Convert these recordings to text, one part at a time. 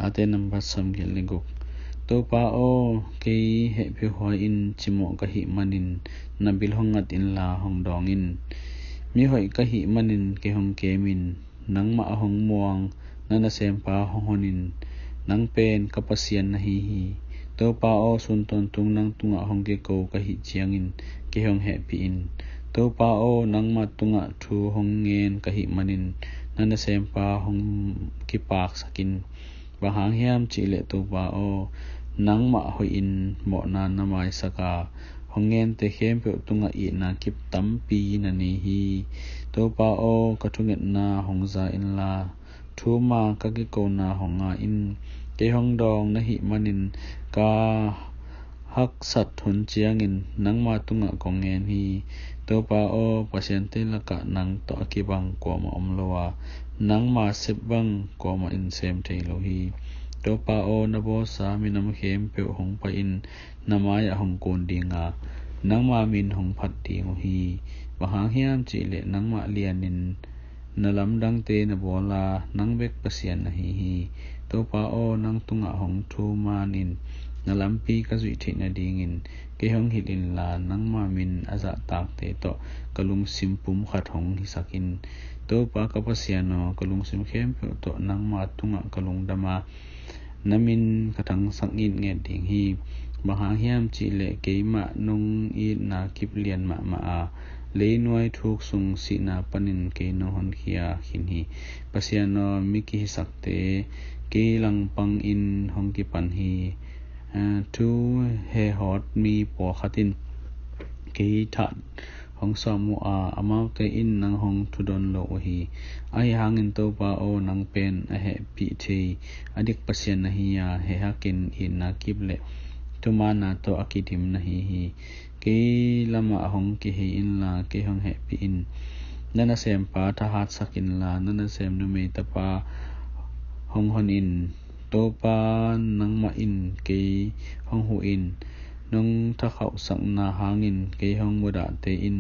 ate number sam gel legok to pa o ke he phe hoi in chimo ka hi manin nabil hongat in la hong dong in mi hoi ka hi manin ke hong ke min nang ma hong muang nana sem pa hong honin nang pen kapasian na hi to pa o sun ton tung nang tunga hong ke ko ka hi chiang in ke hong happy in to pa o nang ma tunga thu hong ngen ka hi manin nana sem pa hong ki pak sakin ba hang hiam chi le to pa o nang ma hoi in mo na na mai saka hongen te khem pe tunga I na kip tampi na ni hi to pa o kathunget na hongza in la thuma ka ki ko na honga in ke hong dong na hi manin ka hak sat thun chiang in nang ma tunga kongen hi to pa o pasien te la ka nang to ki bang ko ma omlowa nang ma sep bang ko ma in sem te lo hi to pa o na bo sa minam khem pe hong pa in namaya hong kon dinga nang ma min hong phat ding hi ba hang hiam chi le nang ma lianin nalam dang te na bola nang bek pasian na hi to pa o nang tunga hong thu manin nalam pi ka zui the na ding in ke hong hilin la nang ma min aza tak te to kalung simpum khat hong hi sakin to pa ka pasiano kalung sim khem pe to nang ma tunga kalung dama namin katang sangin nge ding hi bahang hiam chi le keima nong I na kip lian ma a le noi thuk sung si na panin ke no hon khia khin hi pasiano miki sakte ke lang pang in hong ki pan hi tu he hot mi po khatin ke that hong samu a amau te in nang hong thudon lo hi ai hangin to pa o nang pen a he pi the adik pasien na hi ya he hakin in na kible tumana to akidim na hi ke lama hong ki he in la ke hong he pi in nana sem pa tha hat sakin la nana sem nu me ta pa hong hon in to pa nang ma in ke hong hu in nong tha khau sang na hangin ke hong wada te in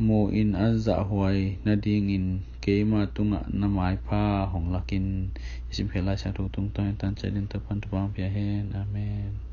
mo in azza huai na ding in ke ma tunga na mai pha hong lakin isim phela sa tu tung tan chalin ta pan tu bang pia hen amen